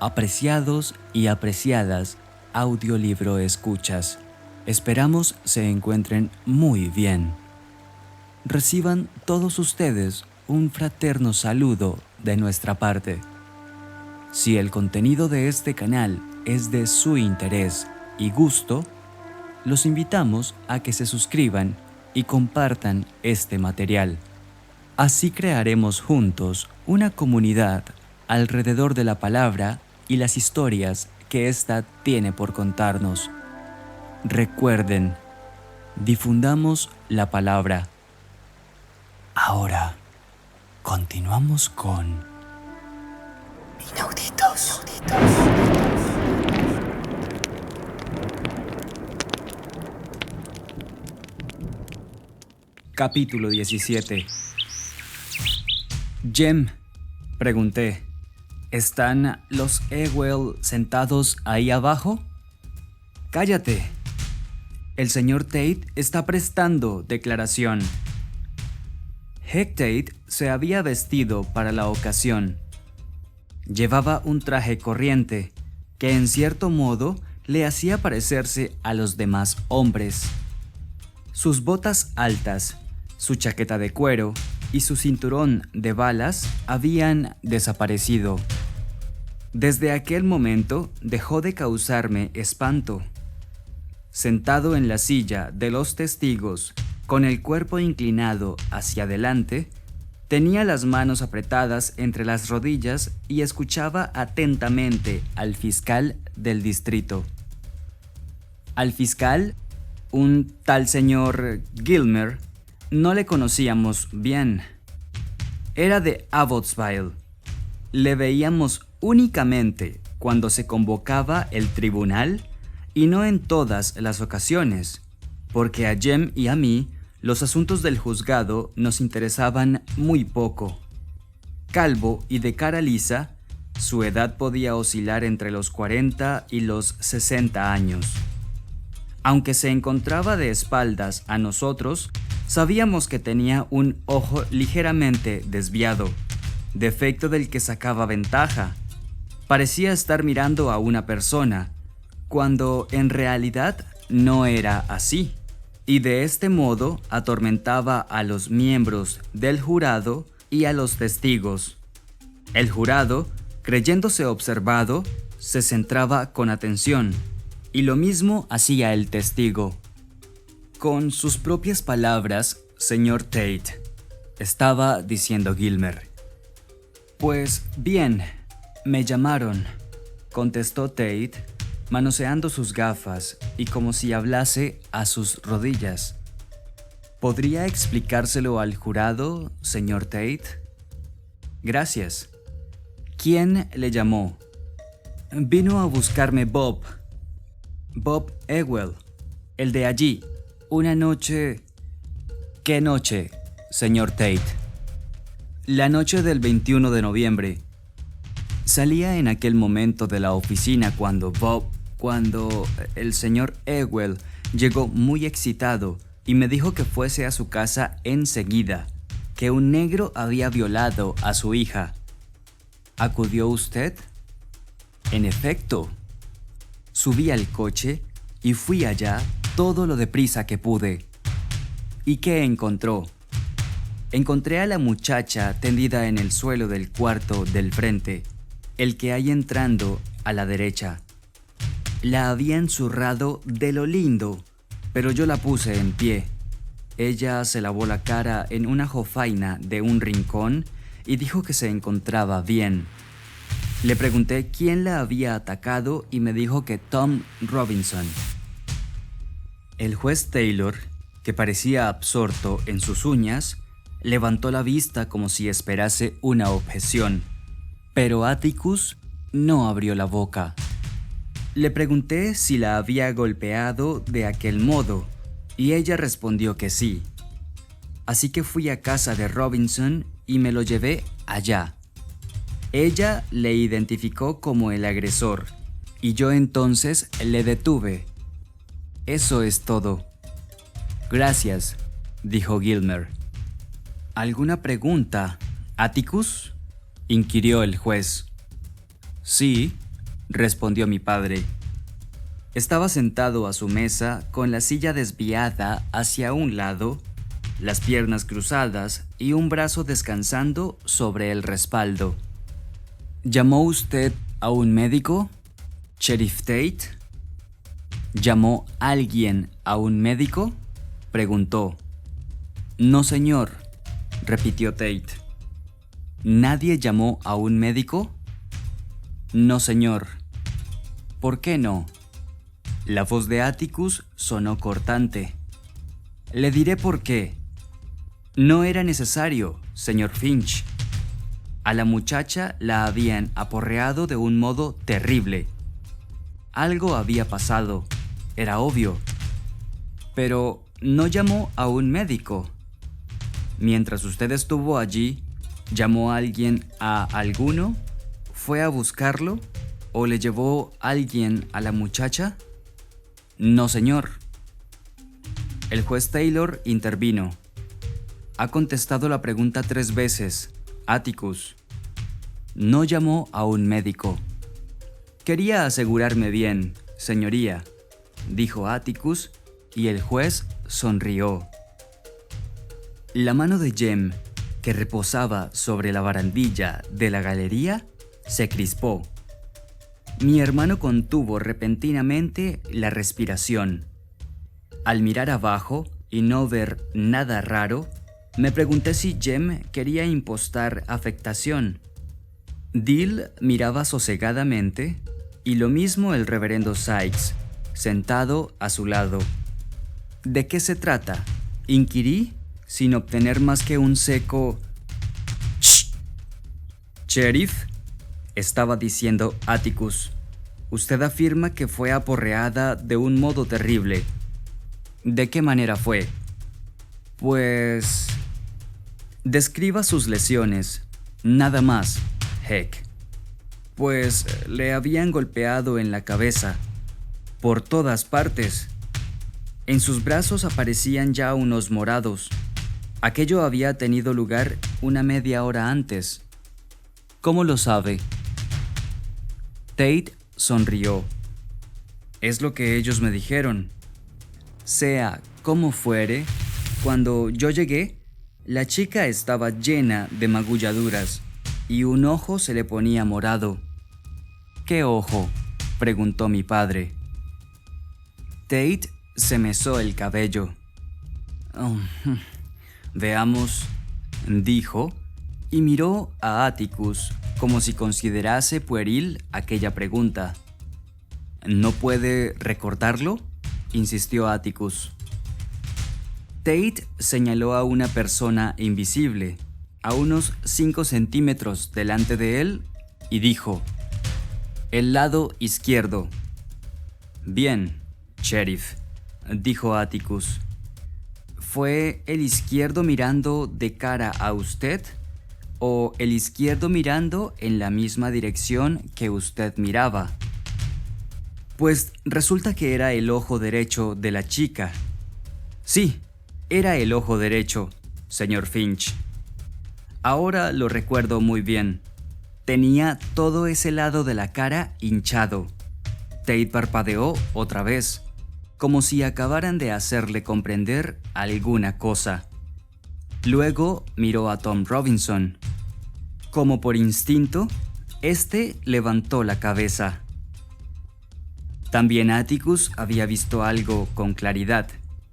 Apreciados y apreciadas audiolibro escuchas, esperamos se encuentren muy bien. Reciban todos ustedes un fraterno saludo de nuestra parte. Si el contenido de este canal es de su interés y gusto, los invitamos a que se suscriban y compartan este material. Así crearemos juntos una comunidad alrededor de la palabra y las historias que ésta tiene por contarnos. Recuerden, difundamos la palabra. Ahora, continuamos con Inauditos. Capítulo 17. Jem, pregunté, ¿están los Ewell sentados ahí abajo? Cállate. El señor Tate está prestando declaración. Heck Tate se había vestido para la ocasión. Llevaba un traje corriente que en cierto modo le hacía parecerse a los demás hombres. Sus botas altas, su chaqueta de cuero y su cinturón de balas habían desaparecido. Desde aquel momento dejó de causarme espanto. Sentado en la silla de los testigos, con el cuerpo inclinado hacia adelante, tenía las manos apretadas entre las rodillas y escuchaba atentamente al fiscal del distrito. Al fiscal, un tal señor Gilmer, no le conocíamos bien. Era de Abbotsville. Le veíamos únicamente cuando se convocaba el tribunal y no en todas las ocasiones, porque a Jem y a mí los asuntos del juzgado nos interesaban muy poco. Calvo y de cara lisa, su edad podía oscilar entre los 40 y los 60 años. Aunque se encontraba de espaldas a nosotros, sabíamos que tenía un ojo ligeramente desviado, defecto del que sacaba ventaja. Parecía estar mirando a una persona, cuando en realidad no era así, y de este modo atormentaba a los miembros del jurado y a los testigos. El jurado, creyéndose observado, se centraba con atención, y lo mismo hacía el testigo. Con sus propias palabras, señor Tate, estaba diciendo Gilmer. Pues bien, me llamaron, contestó Tate, manoseando sus gafas y como si hablase a sus rodillas. ¿Podría explicárselo al jurado, señor Tate? Gracias. ¿Quién le llamó? Vino a buscarme Bob Ewell, el de allí. Una noche... ¿Qué noche, señor Tate? La noche del 21 de noviembre. Salía en aquel momento de la oficina cuando el señor Ewell llegó muy excitado y me dijo que fuese a su casa enseguida, que un negro había violado a su hija. ¿Acudió usted? En efecto. Subí al coche y fui allá todo lo deprisa que pude. ¿Y qué encontró? Encontré a la muchacha tendida en el suelo del cuarto del frente, el que hay entrando a la derecha. La habían zurrado de lo lindo, pero yo la puse en pie. Ella se lavó la cara en una jofaina de un rincón y dijo que se encontraba bien. Le pregunté quién la había atacado y me dijo que Tom Robinson. El juez Taylor, que parecía absorto en sus uñas, levantó la vista como si esperase una objeción, pero Atticus no abrió la boca. Le pregunté si la había golpeado de aquel modo, y ella respondió que sí. Así que fui a casa de Robinson y me lo llevé allá. Ella le identificó como el agresor, y yo entonces le detuve. Eso es todo. Gracias, dijo Gilmer. ¿Alguna pregunta, Atticus?, inquirió el juez. Sí, respondió mi padre. Estaba sentado a su mesa con la silla desviada hacia un lado, las piernas cruzadas y un brazo descansando sobre el respaldo. ¿Llamó usted a un médico, Sheriff Tate? ¿Llamó alguien a un médico?, preguntó. No, señor, repitió Tate. ¿Nadie llamó a un médico? No, señor. ¿Por qué no? La voz de Atticus sonó cortante. Le diré por qué. No era necesario, señor Finch. A la muchacha la habían aporreado de un modo terrible. Algo había pasado, era obvio. Pero no llamó a un médico. Mientras usted estuvo allí, ¿llamó a alguien a alguno? ¿Fue a buscarlo? ¿O le llevó alguien a la muchacha? No, señor. El juez Taylor intervino. Ha contestado la pregunta 3 veces, Atticus. No llamó a un médico. Quería asegurarme bien, señoría, dijo Atticus, y el juez sonrió. La mano de Jem, que reposaba sobre la barandilla de la galería, se crispó. Mi hermano contuvo repentinamente la respiración. Al mirar abajo y no ver nada raro, me pregunté si Jem quería impostar afectación. Dill miraba sosegadamente, y lo mismo el reverendo Sykes, sentado a su lado. ¿De qué se trata?, inquirí, sin obtener más que un seco «¡Shh! Sheriff», estaba diciendo Atticus, usted afirma que fue aporreada de un modo terrible. ¿De qué manera fue? Pues... describa sus lesiones, nada más, Heck. Pues le habían golpeado en la cabeza, por todas partes. En sus brazos aparecían ya unos morados. Aquello había tenido lugar una media hora antes. ¿Cómo lo sabe? Tate sonrió. Es lo que ellos me dijeron. Sea como fuere, cuando yo llegué, la chica estaba llena de magulladuras y un ojo se le ponía morado. ¿Qué ojo?, preguntó mi padre. Tate se mesó el cabello. Veamos, dijo, y miró a Atticus como si considerase pueril aquella pregunta. ¿No puede recordarlo?, insistió Atticus. Tate señaló a una persona invisible, a unos 5 centímetros delante de él, y dijo: «El lado izquierdo». «Bien, Sheriff», dijo Atticus. ¿Fue el izquierdo mirando de cara a usted o el izquierdo mirando en la misma dirección que usted miraba? Pues resulta que era el ojo derecho de la chica. Sí, era el ojo derecho, señor Finch. Ahora lo recuerdo muy bien. Tenía todo ese lado de la cara hinchado. Tate parpadeó otra vez, como si acabaran de hacerle comprender alguna cosa. Luego miró a Tom Robinson. Como por instinto, este levantó la cabeza. También Atticus había visto algo con claridad,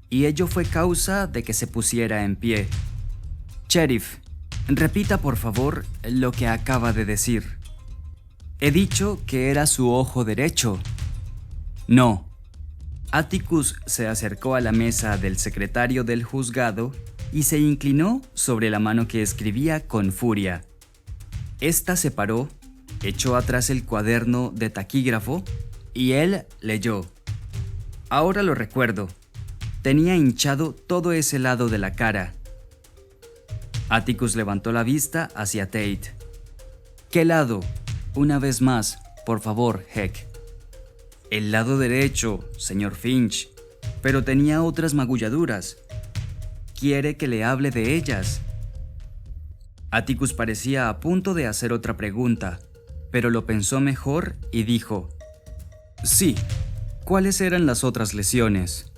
y ello fue causa de que se pusiera en pie. «Sheriff, repita por favor lo que acaba de decir». «He dicho que era su ojo derecho». «No». Atticus se acercó a la mesa del secretario del juzgado y se inclinó sobre la mano que escribía con furia. Esta se paró, echó atrás el cuaderno de taquígrafo y él leyó. Ahora lo recuerdo. Tenía hinchado todo ese lado de la cara. Atticus levantó la vista hacia Tate. ¿Qué lado? Una vez más, por favor, Heck. El lado derecho, señor Finch, pero tenía otras magulladuras. ¿Quiere que le hable de ellas? Atticus parecía a punto de hacer otra pregunta, pero lo pensó mejor y dijo: Sí. ¿Cuáles eran las otras lesiones?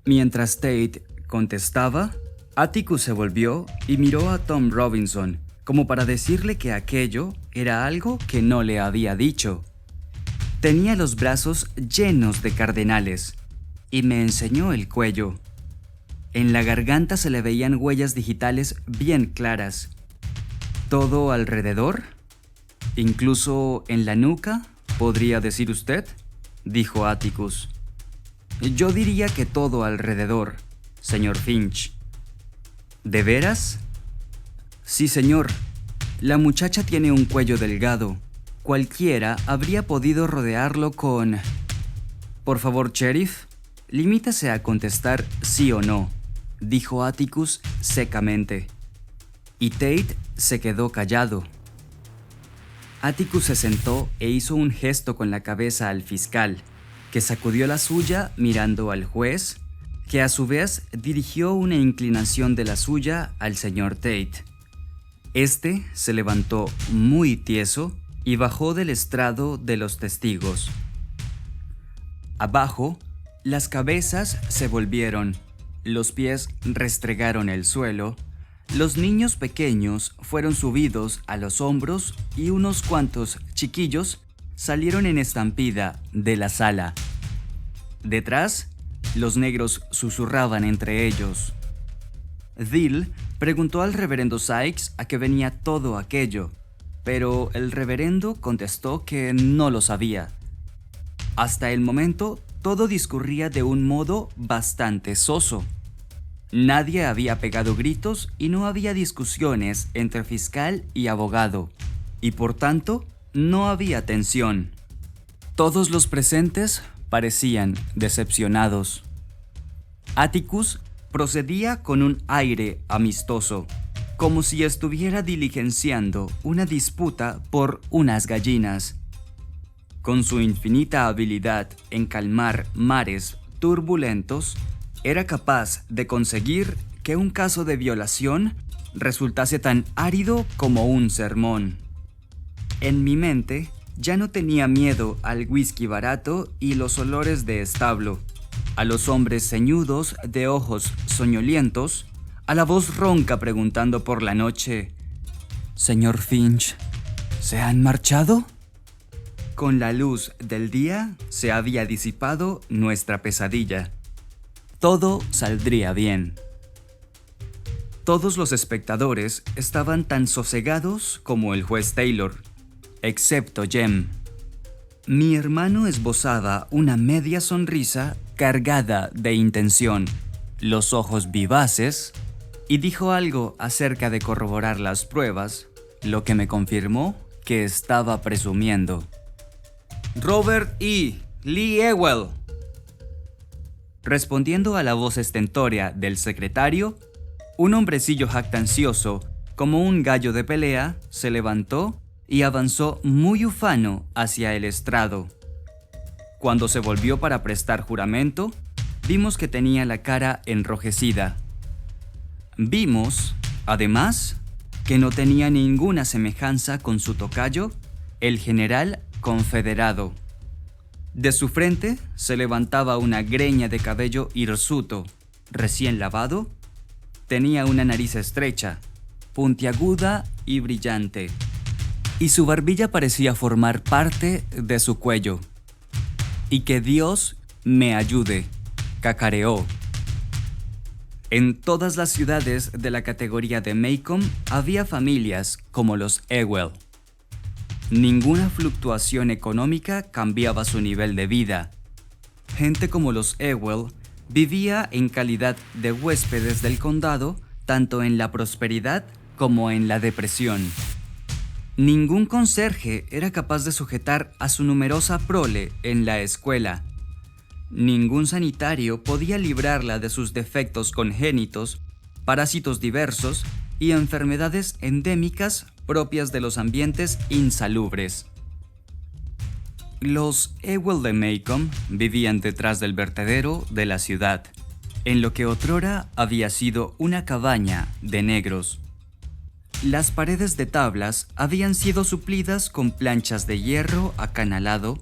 Mientras Tate contestaba, Atticus se volvió y miró a Tom Robinson, como para decirle que aquello era algo que no le había dicho. Tenía los brazos llenos de cardenales y me enseñó el cuello. En la garganta se le veían huellas digitales bien claras. ¿Todo alrededor? ¿Incluso en la nuca, podría decir usted?, dijo Atticus. Yo diría que todo alrededor, señor Finch. ¿De veras? Sí, señor. La muchacha tiene un cuello delgado. Cualquiera habría podido rodearlo con... Por favor, sheriff, limítase a contestar sí o no, dijo Atticus secamente. Y Tate se quedó callado. Atticus se sentó e hizo un gesto con la cabeza al fiscal, que sacudió la suya mirando al juez, que a su vez dirigió una inclinación de la suya al señor Tate. Este se levantó muy tieso y bajó del estrado de los testigos. Abajo, las cabezas se volvieron, los pies restregaron el suelo, los niños pequeños fueron subidos a los hombros y unos cuantos chiquillos salieron en estampida de la sala. Detrás, los negros susurraban entre ellos. Dill preguntó al reverendo Sykes a qué venía todo aquello, pero el reverendo contestó que no lo sabía. Hasta el momento, todo discurría de un modo bastante soso. Nadie había pegado gritos y no había discusiones entre fiscal y abogado, y por tanto, no había tensión. Todos los presentes parecían decepcionados. Atticus procedía con un aire amistoso, como si estuviera diligenciando una disputa por unas gallinas. Con su infinita habilidad en calmar mares turbulentos, era capaz de conseguir que un caso de violación resultase tan árido como un sermón. En mi mente ya no tenía miedo al whisky barato y los olores de establo, a los hombres ceñudos de ojos soñolientos, a la voz ronca preguntando por la noche: «Señor Finch, ¿se han marchado?». Con la luz del día se había disipado nuestra pesadilla. Todo saldría bien. Todos los espectadores estaban tan sosegados como el juez Taylor, excepto Jem. Mi hermano esbozaba una media sonrisa cargada de intención, los ojos vivaces, y dijo algo acerca de corroborar las pruebas, lo que me confirmó que estaba presumiendo. «Robert E. Lee Ewell». Respondiendo a la voz estentórea del secretario, un hombrecillo jactancioso, como un gallo de pelea, se levantó y avanzó muy ufano hacia el estrado. Cuando se volvió para prestar juramento, vimos que tenía la cara enrojecida. Vimos, además, que no tenía ninguna semejanza con su tocayo, el general confederado. De su frente se levantaba una greña de cabello hirsuto, recién lavado. Tenía una nariz estrecha, puntiaguda y brillante, y su barbilla parecía formar parte de su cuello. «Y que Dios me ayude», cacareó. En todas las ciudades de la categoría de Maycomb había familias como los Ewell. Ninguna fluctuación económica cambiaba su nivel de vida. Gente como los Ewell vivía en calidad de huéspedes del condado, tanto en la prosperidad como en la depresión. Ningún conserje era capaz de sujetar a su numerosa prole en la escuela. Ningún sanitario podía librarla de sus defectos congénitos, parásitos diversos y enfermedades endémicas propias de los ambientes insalubres. Los Ewell de Maycomb vivían detrás del vertedero de la ciudad, en lo que otrora había sido una cabaña de negros. Las paredes de tablas habían sido suplidas con planchas de hierro acanalado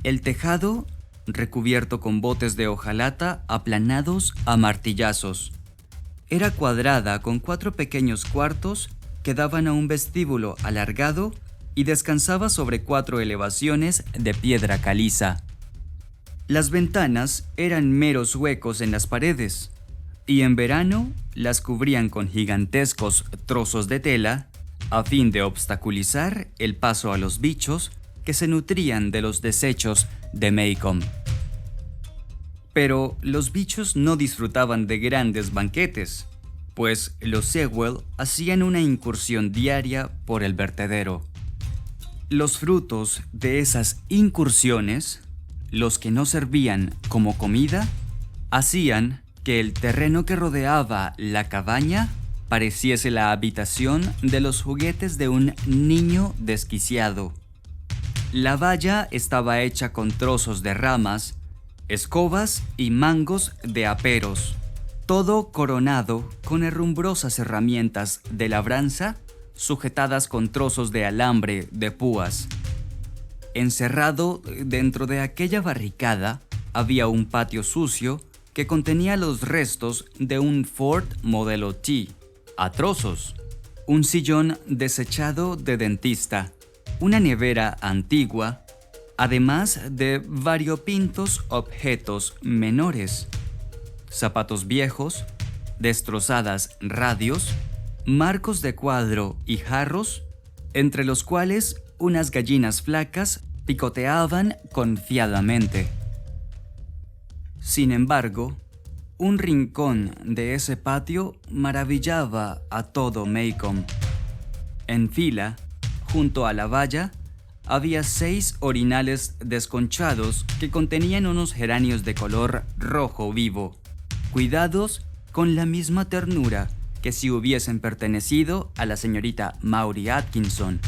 El tejado, recubierto con botes de hojalata aplanados a martillazos. Era cuadrada con 4 pequeños cuartos que daban a un vestíbulo alargado y descansaba sobre 4 elevaciones de piedra caliza. Las ventanas eran meros huecos en las paredes, y en verano las cubrían con gigantescos trozos de tela a fin de obstaculizar el paso a los bichos que se nutrían de los desechos de Maycomb. Pero los bichos no disfrutaban de grandes banquetes, pues los Ewell hacían una incursión diaria por el vertedero. Los frutos de esas incursiones, los que no servían como comida, hacían que el terreno que rodeaba la cabaña pareciese la habitación de los juguetes de un niño desquiciado. La valla estaba hecha con trozos de ramas, escobas y mangos de aperos, todo coronado con herrumbrosas herramientas de labranza sujetadas con trozos de alambre de púas. Encerrado dentro de aquella barricada había un patio sucio que contenía los restos de un Ford modelo T, a trozos, un sillón desechado de dentista, una nevera antigua, además de variopintos objetos menores, zapatos viejos, destrozadas radios, marcos de cuadro y jarros, entre los cuales unas gallinas flacas picoteaban confiadamente. Sin embargo, un rincón de ese patio maravillaba a todo Maycomb. En fila, junto a la valla, había 6 orinales desconchados que contenían unos geranios de color rojo vivo, cuidados con la misma ternura que si hubiesen pertenecido a la señorita Maury Atkinson,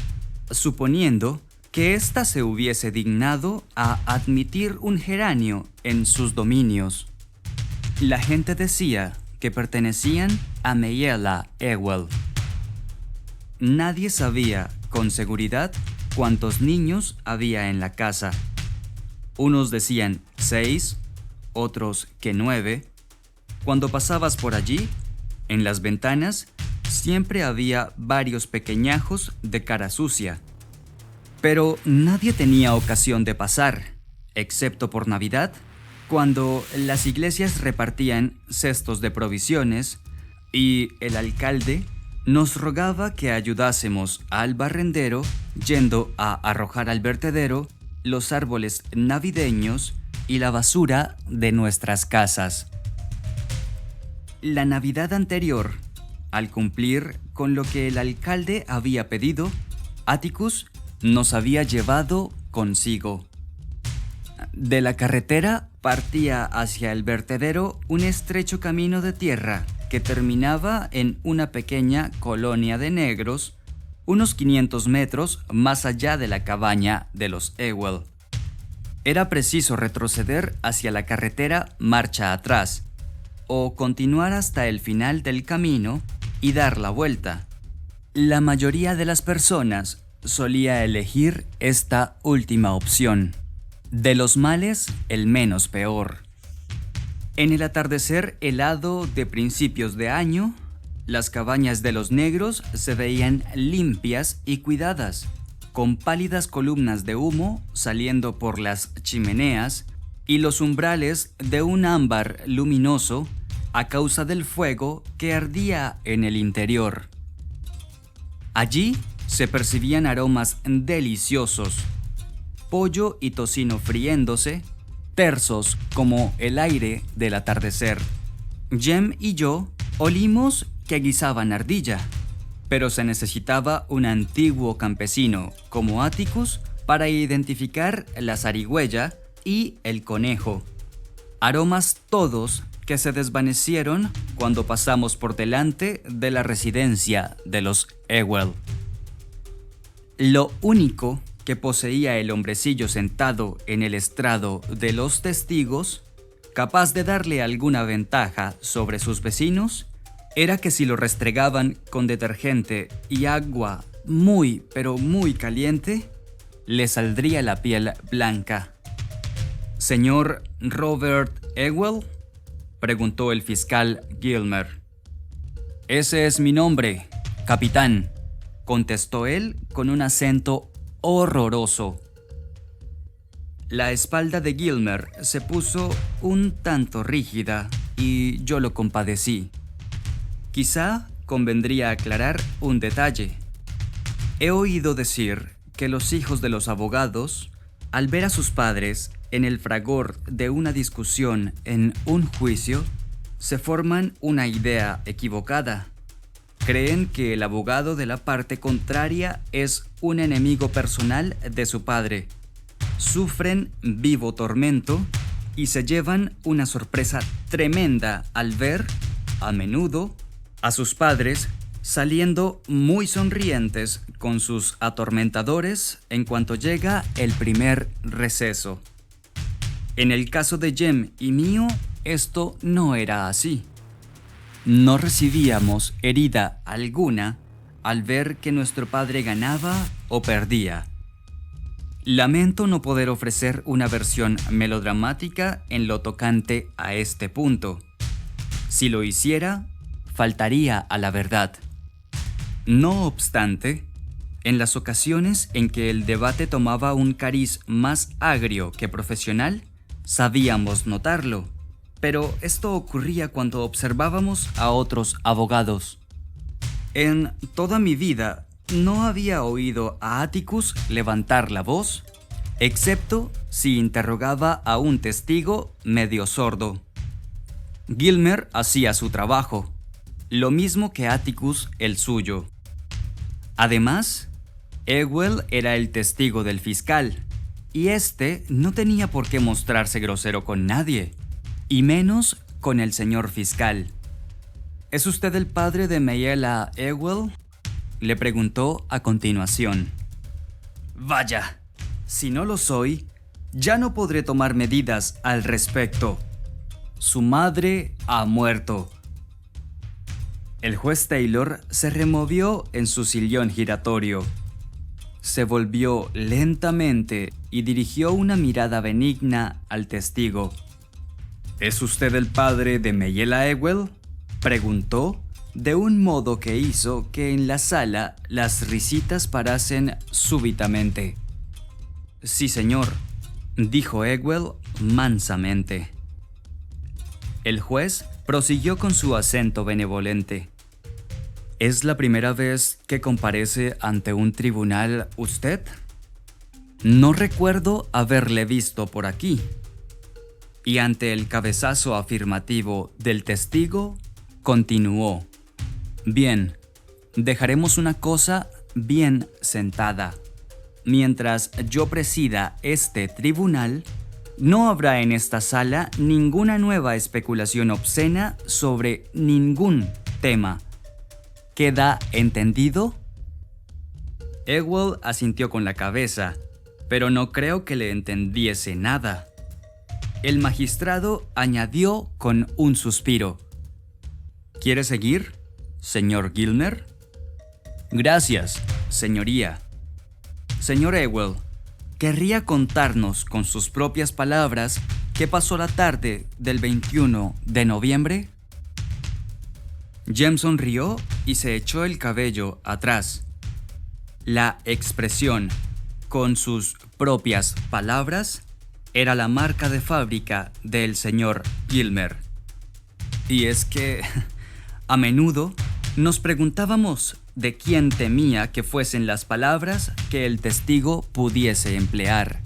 suponiendo que ésta se hubiese dignado a admitir un geranio en sus dominios. La gente decía que pertenecían a Mayella Ewell. Nadie sabía con seguridad cuántos niños había en la casa. Unos decían 6, otros que 9. Cuando pasabas por allí, en las ventanas, siempre había varios pequeñajos de cara sucia. Pero nadie tenía ocasión de pasar, excepto por Navidad, cuando las iglesias repartían cestos de provisiones y el alcalde nos rogaba que ayudásemos al barrendero yendo a arrojar al vertedero los árboles navideños y la basura de nuestras casas. La Navidad anterior, al cumplir con lo que el alcalde había pedido, Atticus nos había llevado consigo. De la carretera partía hacia el vertedero un estrecho camino de tierra que terminaba en una pequeña colonia de negros, unos 500 metros más allá de la cabaña de los Ewell. Era preciso retroceder hacia la carretera marcha atrás, o continuar hasta el final del camino y dar la vuelta. La mayoría de las personas solía elegir esta última opción. De los males, el menos peor. En el atardecer helado de principios de año, las cabañas de los negros se veían limpias y cuidadas, con pálidas columnas de humo saliendo por las chimeneas y los umbrales de un ámbar luminoso a causa del fuego que ardía en el interior. Allí se percibían aromas deliciosos, pollo y tocino friéndose, tersos como el aire del atardecer. Jem y yo olimos que guisaban ardilla, pero se necesitaba un antiguo campesino como Atticus para identificar la zarigüeya y el conejo. Aromas todos que se desvanecieron cuando pasamos por delante de la residencia de los Ewell. Lo único que poseía el hombrecillo sentado en el estrado de los testigos, capaz de darle alguna ventaja sobre sus vecinos, era que si lo restregaban con detergente y agua muy, pero muy caliente, le saldría la piel blanca. ¿Señor Robert Ewell?, preguntó el fiscal Gilmer. Ese es mi nombre, capitán, contestó él con un acento horroroso. La espalda de Gilmer se puso un tanto rígida y yo lo compadecí. Quizá convendría aclarar un detalle. He oído decir que los hijos de los abogados, al ver a sus padres en el fragor de una discusión en un juicio, se forman una idea equivocada. Creen que el abogado de la parte contraria es un enemigo personal de su padre. Sufren vivo tormento y se llevan una sorpresa tremenda al ver, a menudo, a sus padres saliendo muy sonrientes con sus atormentadores en cuanto llega el primer receso. En el caso de Jem y mío, esto no era así. No recibíamos herida alguna al ver que nuestro padre ganaba o perdía. Lamento no poder ofrecer una versión melodramática en lo tocante a este punto. Si lo hiciera, faltaría a la verdad. No obstante, en las ocasiones en que el debate tomaba un cariz más agrio que profesional, sabíamos notarlo, pero esto ocurría cuando observábamos a otros abogados. En toda mi vida no había oído a Atticus levantar la voz, excepto si interrogaba a un testigo medio sordo. Gilmer hacía su trabajo, lo mismo que Atticus el suyo. Además, Ewell era el testigo del fiscal, y este no tenía por qué mostrarse grosero con nadie, y menos con el señor fiscal. ¿Es usted el padre de Mayella Ewell?, le preguntó a continuación. Vaya, si no lo soy, ya no podré tomar medidas al respecto. Su madre ha muerto. El juez Taylor se removió en su sillón giratorio. Se volvió lentamente y dirigió una mirada benigna al testigo. ¿Es usted el padre de Mayella Ewell?, preguntó, de un modo que hizo que en la sala las risitas parasen súbitamente. Sí, señor, dijo Ewell mansamente. El juez prosiguió con su acento benevolente. ¿Es la primera vez que comparece ante un tribunal usted? No recuerdo haberle visto por aquí. Y ante el cabezazo afirmativo del testigo, continuó. Bien, dejaremos una cosa bien sentada. Mientras yo presida este tribunal, no habrá en esta sala ninguna nueva especulación obscena sobre ningún tema. ¿Queda entendido? Ewell asintió con la cabeza, pero no creo que le entendiese nada. El magistrado añadió con un suspiro. ¿Quiere seguir, señor Gilmer? Gracias, señoría. Señor Ewell, ¿querría contarnos con sus propias palabras qué pasó la tarde del 21 de noviembre? Jem sonrió y se echó el cabello atrás. La expresión, con sus propias palabras, era la marca de fábrica del señor Gilmer. Y es que, a menudo, nos preguntábamos de quién temía que fuesen las palabras que el testigo pudiese emplear.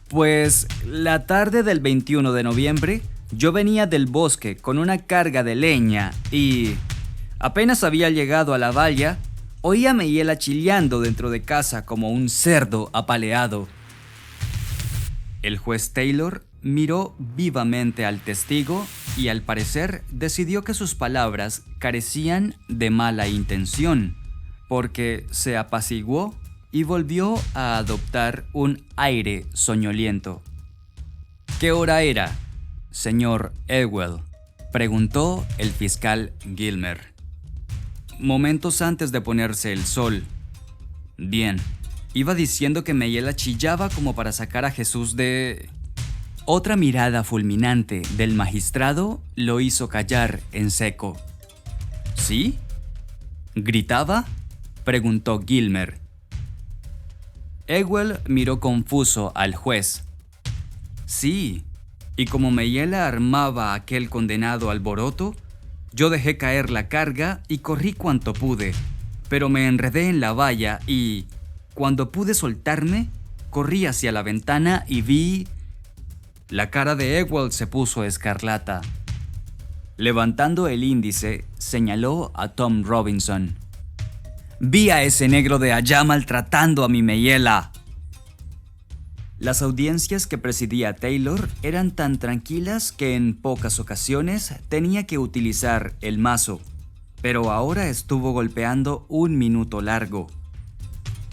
Pues la tarde del 21 de noviembre, yo venía del bosque con una carga de leña y, apenas había llegado a la valla, oí a Mayella chillando dentro de casa como un cerdo apaleado. El juez Taylor miró vivamente al testigo y al parecer decidió que sus palabras carecían de mala intención, porque se apaciguó y volvió a adoptar un aire soñoliento. ¿Qué hora era, señor Ewell?, preguntó el fiscal Gilmer. Momentos antes de ponerse el sol. Bien, iba diciendo que Mayella chillaba como para sacar a Jesús de... Otra mirada fulminante del magistrado lo hizo callar en seco. ¿Sí? ¿Gritaba?, preguntó Gilmer. Ewell miró confuso al juez. Sí, y como Mayella armaba aquel condenado alboroto, yo dejé caer la carga y corrí cuanto pude, pero me enredé en la valla y, cuando pude soltarme, corrí hacia la ventana y vi... La cara de Ewell se puso escarlata. Levantando el índice, señaló a Tom Robinson. Vi a ese negro de allá maltratando a mi Mayella. Las audiencias que presidía Taylor eran tan tranquilas que en pocas ocasiones tenía que utilizar el mazo, pero ahora estuvo golpeando un minuto largo.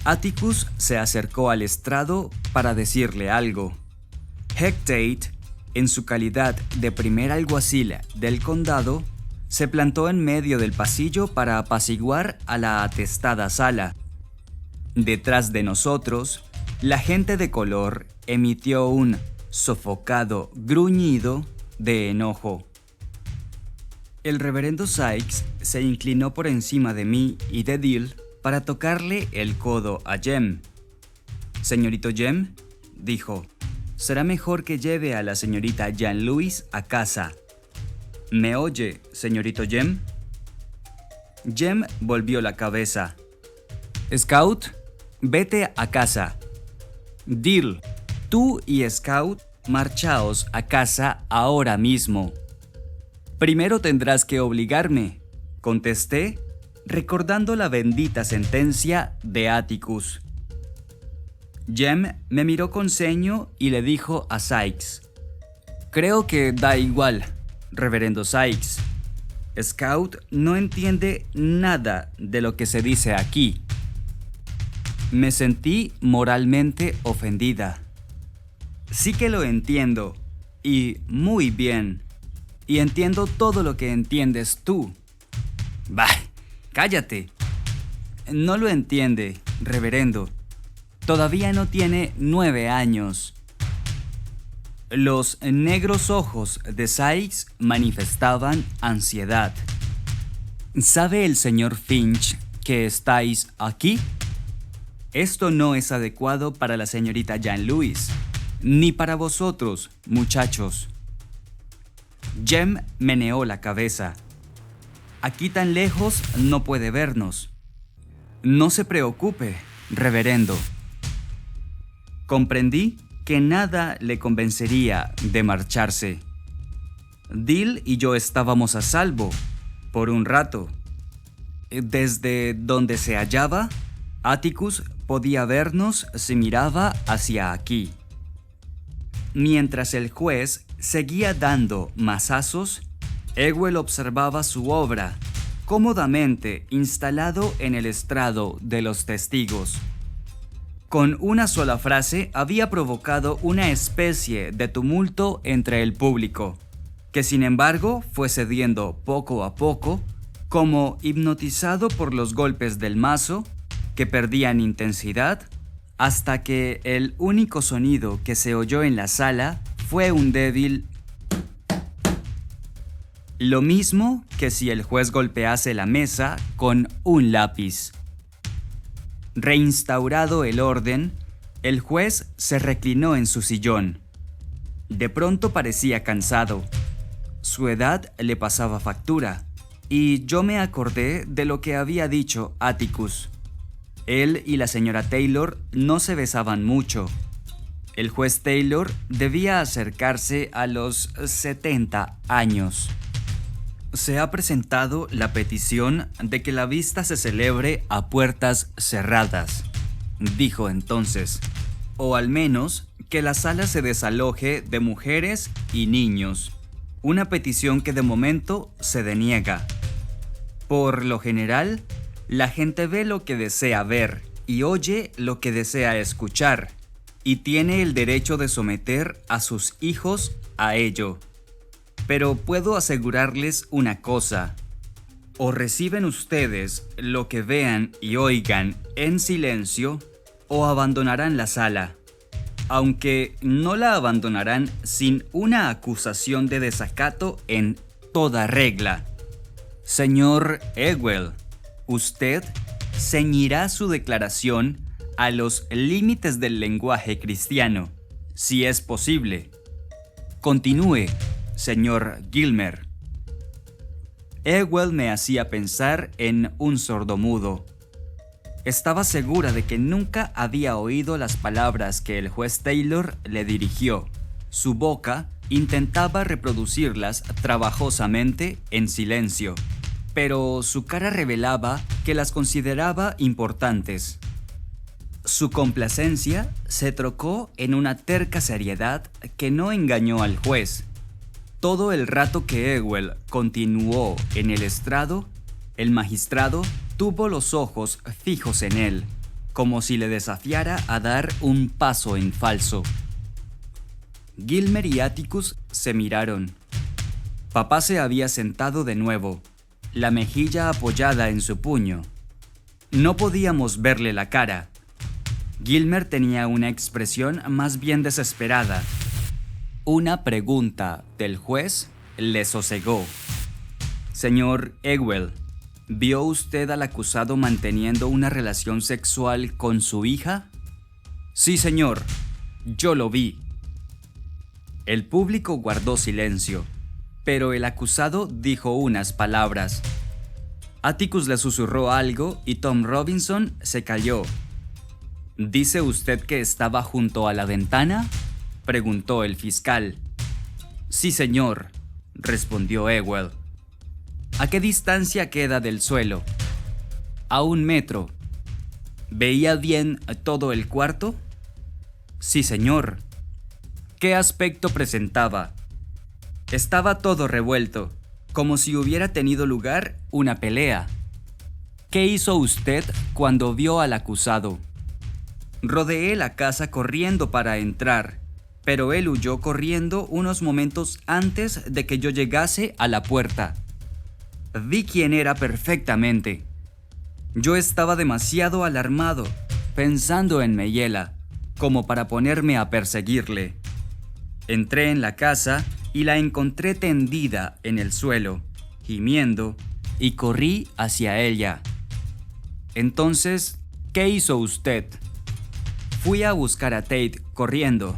Atticus se acercó al estrado para decirle algo. Heck Tate, en su calidad de primer alguacil del condado, se plantó en medio del pasillo para apaciguar a la atestada sala. Detrás de nosotros, la gente de color emitió un sofocado gruñido de enojo. El reverendo Sykes se inclinó por encima de mí y de Dill para tocarle el codo a Jem. «Señorito Jem», dijo, «será mejor que lleve a la señorita Jean-Louis a casa». «¿Me oye, señorito Jem?» Jem volvió la cabeza. «Scout, vete a casa». «Dill, tú y Scout, marchaos a casa ahora mismo». «Primero tendrás que obligarme», contesté, recordando la bendita sentencia de Atticus. Jem me miró con ceño y le dijo a Sykes: «Creo que da igual, reverendo Sykes. Scout no entiende nada de lo que se dice aquí». Me sentí moralmente ofendida. «Sí que lo entiendo, y muy bien, y entiendo todo lo que entiendes tú». «Bah, cállate». «No lo entiende, reverendo. Todavía no tiene 9 años». Los negros ojos de Sykes manifestaban ansiedad. «¿Sabe el señor Finch que estáis aquí? Esto no es adecuado para la señorita Jean-Louis, ni para vosotros, muchachos». Jem meneó la cabeza. «Aquí tan lejos no puede vernos». «No se preocupe, reverendo». Comprendí que nada le convencería de marcharse. Dill y yo estábamos a salvo, por un rato. Desde donde se hallaba, Atticus podía vernos si miraba hacia aquí. Mientras el juez seguía dando mazazos, Ewell observaba su obra, cómodamente instalado en el estrado de los testigos. Con una sola frase había provocado una especie de tumulto entre el público, que sin embargo fue cediendo poco a poco, como hipnotizado por los golpes del mazo, que perdían intensidad, hasta que el único sonido que se oyó en la sala fue un débil... Lo mismo que si el juez golpease la mesa con un lápiz. Reinstaurado el orden, el juez se reclinó en su sillón. De pronto parecía cansado. Su edad le pasaba factura, y yo me acordé de lo que había dicho Atticus. Él y la señora Taylor no se besaban mucho. El juez Taylor debía acercarse a los 70 años. Se ha presentado la petición de que la vista se celebre a puertas cerradas, dijo entonces, o al menos que la sala se desaloje de mujeres y niños, una petición que de momento se deniega. Por lo general, la gente ve lo que desea ver y oye lo que desea escuchar, y tiene el derecho de someter a sus hijos a ello. Pero puedo asegurarles una cosa: o reciben ustedes lo que vean y oigan en silencio, o abandonarán la sala. aunque no la abandonarán sin una acusación de desacato en toda regla. Señor Ewell, usted ceñirá su declaración a los límites del lenguaje cristiano, si es posible. Continúe, señor Gilmer. Ewell me hacía pensar en un sordomudo. Estaba segura de que nunca había oído las palabras que el juez Taylor le dirigió. Su boca intentaba reproducirlas trabajosamente en silencio, pero su cara revelaba que las consideraba importantes. Su complacencia se trocó en una terca seriedad que no engañó al juez. Todo el rato que Ewell continuó en el estrado, el magistrado tuvo los ojos fijos en él, como si le desafiara a dar un paso en falso. Gilmer y Atticus se miraron. Papá se había sentado de nuevo, la mejilla apoyada en su puño. No podíamos verle la cara. Gilmer tenía una expresión más bien desesperada. Una pregunta del juez le sosegó. Señor Ewell, ¿vio usted al acusado manteniendo una relación sexual con su hija? Sí, señor, yo lo vi. El público guardó silencio, pero el acusado dijo unas palabras. Atticus le susurró algo y Tom Robinson se calló. ¿Dice usted que estaba junto a la ventana?, preguntó el fiscal. Sí, señor, respondió Ewell. ¿A qué distancia queda del suelo? A 1 metro. ¿Veía bien todo el cuarto? Sí, señor. ¿Qué aspecto presentaba? Estaba todo revuelto, como si hubiera tenido lugar una pelea. ¿Qué hizo usted cuando vio al acusado? Rodeé la casa corriendo para entrar, pero él huyó corriendo unos momentos antes de que yo llegase a la puerta. Vi quién era perfectamente. Yo estaba demasiado alarmado, pensando en Mayela, como para ponerme a perseguirle. Entré en la casa y la encontré tendida en el suelo, gimiendo, y corrí hacia ella. Entonces, ¿qué hizo usted? Fui a buscar a Tate corriendo.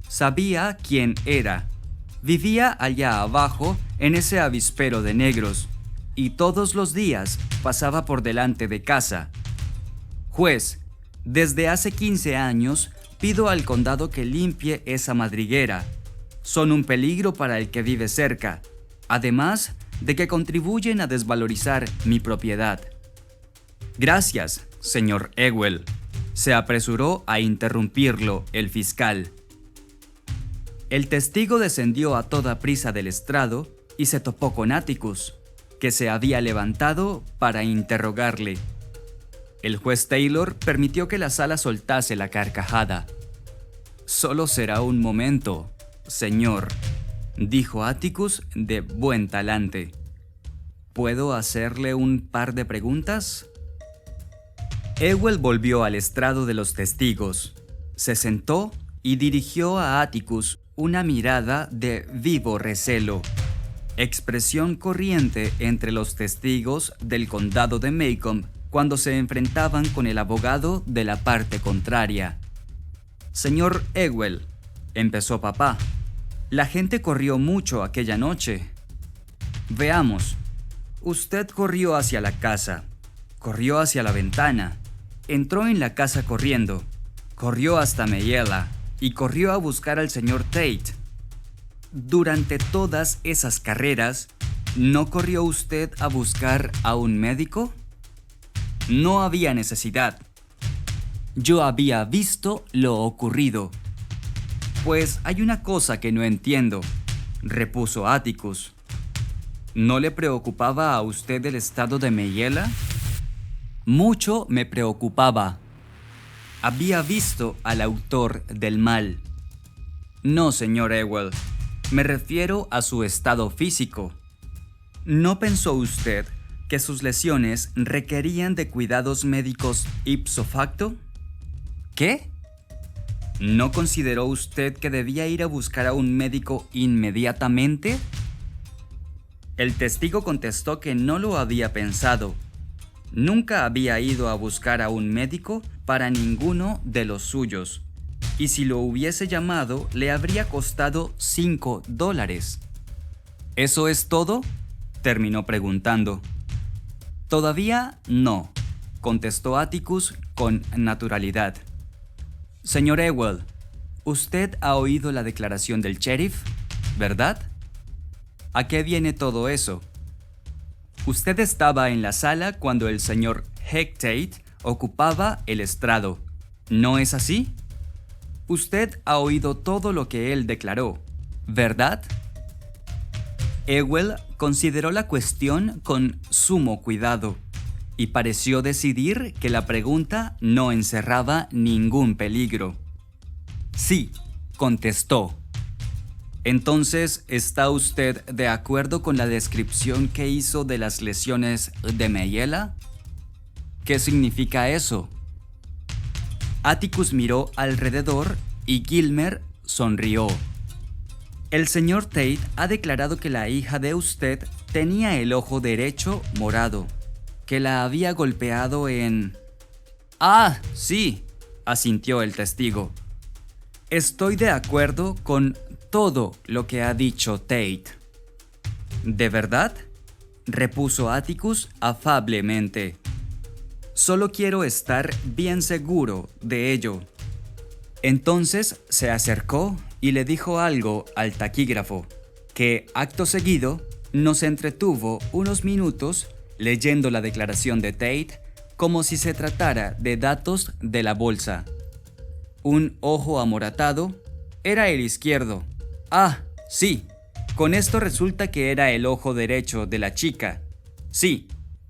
Sabía quién era. Vivía allá abajo en ese avispero de negros y todos los días pasaba por delante de casa. Juez, desde hace 15 años pido al condado que limpie esa madriguera. Son un peligro para el que vive cerca, además de que contribuyen a desvalorizar mi propiedad. Gracias, señor Ewell, se apresuró a interrumpirlo el fiscal. El testigo descendió a toda prisa del estrado y se topó con Atticus, que se había levantado para interrogarle. El juez Taylor permitió que la sala soltase la carcajada. «Solo será un momento, señor», dijo Atticus de buen talante. «¿Puedo hacerle un par de preguntas?» Ewell volvió al estrado de los testigos, se sentó y dirigió a Atticus una mirada de vivo recelo, expresión corriente entre los testigos del condado de Macomb cuando se enfrentaban con el abogado de la parte contraria. «Señor Ewell», empezó papá, «la gente corrió mucho aquella noche. Veamos, usted corrió hacia la casa, corrió hacia la ventana, entró en la casa corriendo, corrió hasta Mayela y corrió a buscar al señor Tate. Durante todas esas carreras, ¿no corrió usted a buscar a un médico? No había necesidad. Yo había visto lo ocurrido». «Pues hay una cosa que no entiendo», repuso Atticus. «¿No le preocupaba a usted el estado de Mayela?» «Mucho me preocupaba. Había visto al autor del mal». «No, señor Ewell, me refiero a su estado físico. ¿No pensó usted que sus lesiones requerían de cuidados médicos ipso facto?» «¿Qué?» ¿No consideró usted que debía ir a buscar a un médico inmediatamente? El testigo contestó que no lo había pensado. Nunca había ido a buscar a un médico para ninguno de los suyos, y si lo hubiese llamado le habría costado $5. ¿Eso es todo?, terminó preguntando. Todavía no, contestó Atticus con naturalidad. Señor Ewell, usted ha oído la declaración del sheriff, ¿verdad? ¿A qué viene todo eso? Usted estaba en la sala cuando el señor Heck Tate ocupaba el estrado, ¿no es así? Usted ha oído todo lo que él declaró, ¿verdad? Ewell consideró la cuestión con sumo cuidado y pareció decidir que la pregunta no encerraba ningún peligro. Sí, contestó. Entonces, ¿está usted de acuerdo con la descripción que hizo de las lesiones de Mayella? ¿Qué significa eso? Atticus miró alrededor y Gilmer sonrió. El señor Tate ha declarado que la hija de usted tenía el ojo derecho morado, que la había golpeado en... Ah, sí, asintió el testigo. Estoy de acuerdo con todo lo que ha dicho Tate. ¿De verdad?, repuso Atticus afablemente. Solo quiero estar bien seguro de ello. Entonces se acercó y le dijo algo al taquígrafo, que acto seguido nos entretuvo unos minutos leyendo la declaración de Tate como si se tratara de datos de la bolsa. Un ojo amoratado era el izquierdo. Ah, sí, con esto resulta que era el ojo derecho de la chica. Sí,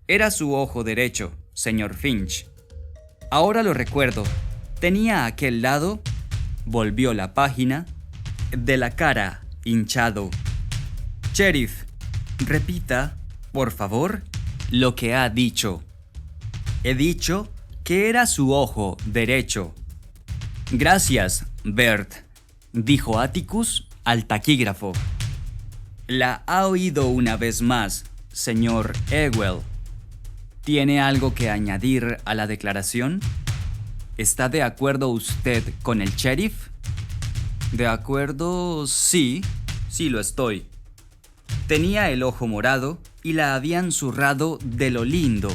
era su ojo derecho, señor Finch. Ahora lo recuerdo. Tenía aquel lado, volvió la página, de la cara hinchado. Sheriff, repita, por favor, lo que ha dicho. He dicho que era su ojo derecho. Gracias, Bert, dijo Atticus al taquígrafo. La ha oído una vez más, señor Ewell. ¿Tiene algo que añadir a la declaración? ¿Está de acuerdo usted con el sheriff? De acuerdo, sí lo estoy. Tenía el ojo morado y la habían zurrado de lo lindo.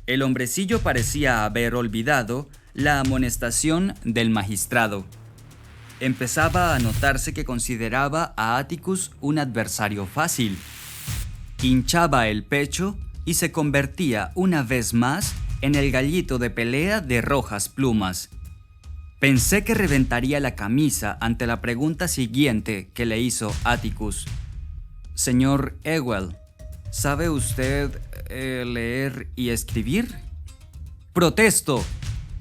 El hombrecillo parecía haber olvidado la amonestación del magistrado. Empezaba a notarse que consideraba a Atticus un adversario fácil. Hinchaba el pecho y se convertía una vez más en el gallito de pelea de rojas plumas. Pensé que reventaría la camisa ante la pregunta siguiente que le hizo Atticus. Señor Ewell, ¿sabe usted leer y escribir? ¡Protesto!,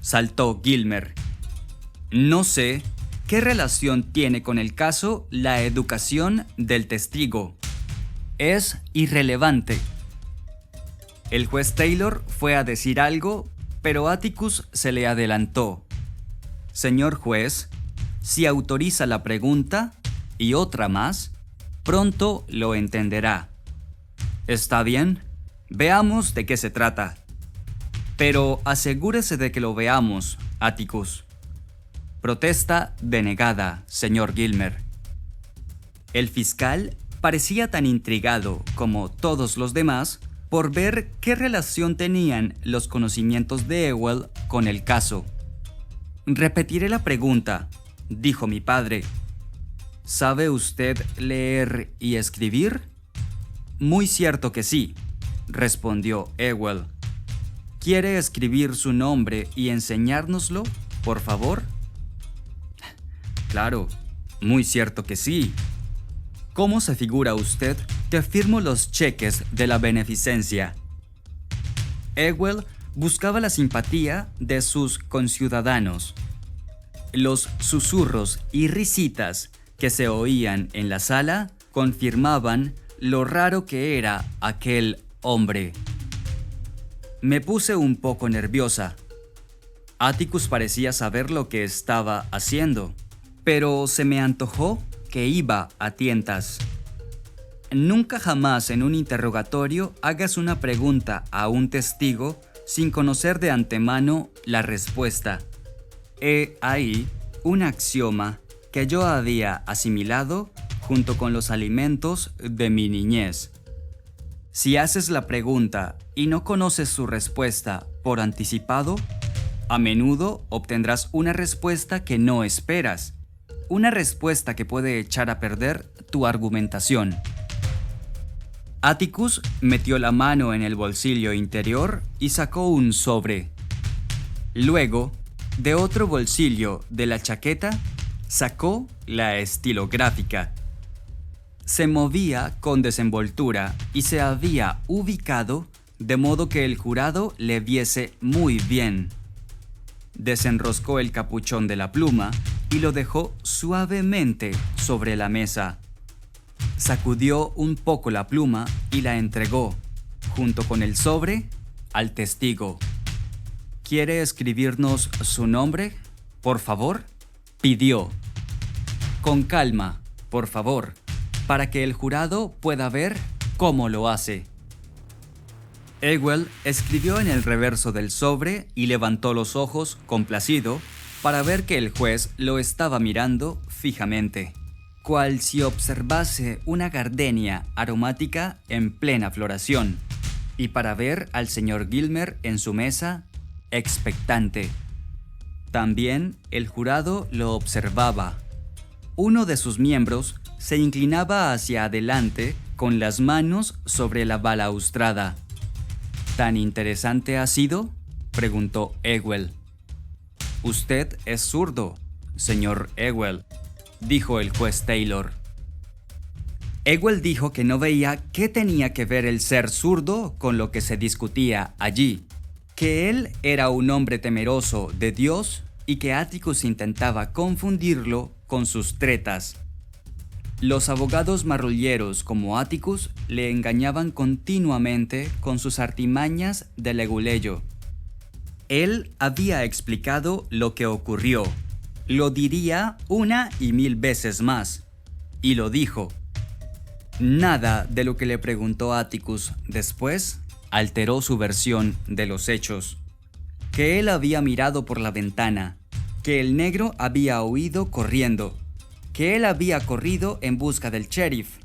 saltó Gilmer. No sé qué relación tiene con el caso la educación del testigo. Es irrelevante. El juez Taylor fue a decir algo, pero Atticus se le adelantó. Señor juez, si autoriza la pregunta y otra más, pronto lo entenderá. ¿Está bien? Veamos de qué se trata. Pero asegúrese de que lo veamos, Atticus. Protesta denegada, señor Gilmer. El fiscal parecía tan intrigado como todos los demás por ver qué relación tenían los conocimientos de Ewell con el caso. Repetiré la pregunta, dijo mi padre. ¿Sabe usted leer y escribir? Muy cierto que sí, respondió Ewell. ¿Quiere escribir su nombre y enseñárnoslo, por favor? Claro, muy cierto que sí. ¿Cómo se figura usted que firmo los cheques de la beneficencia? Ewell buscaba la simpatía de sus conciudadanos. Los susurros y risitas que se oían en la sala confirmaban lo raro que era aquel hombre. Me puse un poco nerviosa. Atticus parecía saber lo que estaba haciendo, pero se me antojó que iba a tientas. Nunca jamás en un interrogatorio hagas una pregunta a un testigo sin conocer de antemano la respuesta. He ahí un axioma que yo había asimilado junto con los alimentos de mi niñez. Si haces la pregunta y no conoces su respuesta por anticipado, a menudo obtendrás una respuesta que no esperas, una respuesta que puede echar a perder tu argumentación. Atticus metió la mano en el bolsillo interior y sacó un sobre. Luego, de otro bolsillo de la chaqueta, sacó la estilográfica. Se movía con desenvoltura y se había ubicado de modo que el jurado le viese muy bien. Desenroscó el capuchón de la pluma y lo dejó suavemente sobre la mesa. Sacudió un poco la pluma y la entregó, junto con el sobre, al testigo. ¿Quiere escribirnos su nombre, por favor?, pidió. Con calma, por favor, para que el jurado pueda ver cómo lo hace. Ewell escribió en el reverso del sobre y levantó los ojos, complacido, para ver que el juez lo estaba mirando fijamente, cual si observase una gardenia aromática en plena floración, y para ver al señor Gilmer en su mesa, expectante. También el jurado lo observaba. Uno de sus miembros se inclinaba hacia adelante con las manos sobre la balaustrada. ¿Tan interesante ha sido?, preguntó Ewell. Usted es zurdo, señor Ewell, dijo el juez Taylor. Ewell dijo que no veía qué tenía que ver el ser zurdo con lo que se discutía allí, que él era un hombre temeroso de Dios y que Atticus intentaba confundirlo con sus tretas. Los abogados marrulleros como Atticus le engañaban continuamente con sus artimañas de leguleyo. Él había explicado lo que ocurrió, lo diría 1 y 1000 veces más, y lo dijo. Nada de lo que le preguntó Atticus después alteró su versión de los hechos. Que él había mirado por la ventana, que el negro había huido corriendo, que él había corrido en busca del sheriff.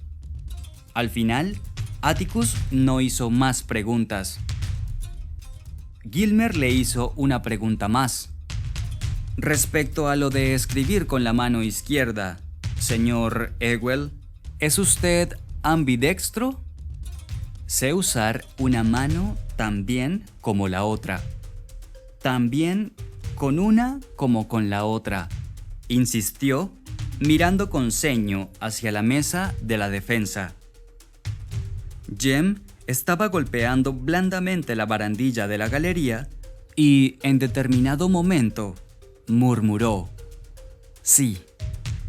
Al final, Atticus no hizo más preguntas. Gilmer le hizo una pregunta más. Respecto a lo de escribir con la mano izquierda, señor Ewell, ¿es usted ambidextro? Sé usar una mano tan bien como la otra. Tan bien con una como con la otra, insistió, mirando con ceño hacia la mesa de la defensa. Jem estaba golpeando blandamente la barandilla de la galería y, en determinado momento, murmuró: «Sí,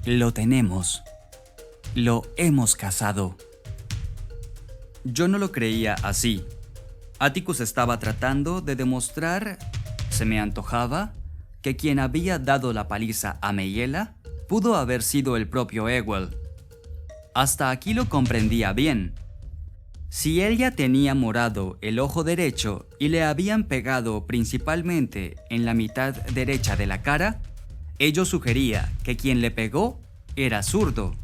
lo tenemos. Lo hemos cazado». Yo no lo creía así. Atticus estaba tratando de demostrar, se me antojaba, que quien había dado la paliza a Mayella pudo haber sido el propio Ewell. Hasta aquí lo comprendía bien. Si ella tenía morado el ojo derecho y le habían pegado principalmente en la mitad derecha de la cara, ello sugería que quien le pegó era zurdo.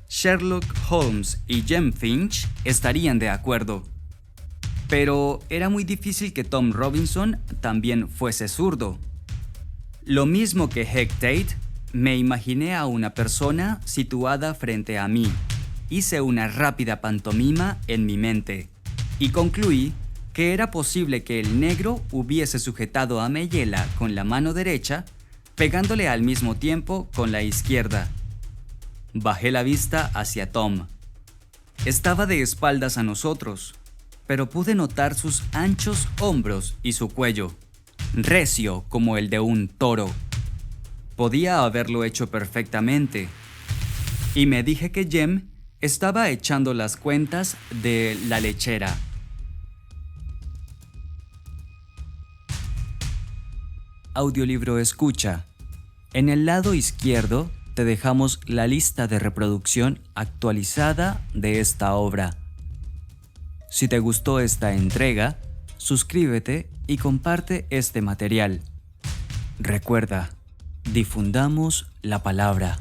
Sherlock Holmes y Jem Finch estarían de acuerdo. Pero era muy difícil que Tom Robinson también fuese zurdo. Lo mismo que Heck Tate, me imaginé a una persona situada frente a mí. Hice una rápida pantomima en mi mente y concluí que era posible que el negro hubiese sujetado a Mayella con la mano derecha, pegándole al mismo tiempo con la izquierda. Bajé la vista hacia Tom. Estaba de espaldas a nosotros, pero pude notar sus anchos hombros y su cuello, recio como el de un toro. Podía haberlo hecho perfectamente. Y me dije que Jem estaba echando las cuentas de la lechera. Audiolibro Escucha. En el lado izquierdo te dejamos la lista de reproducción actualizada de esta obra. Si te gustó esta entrega, suscríbete y comparte este material. Recuerda, difundamos la palabra.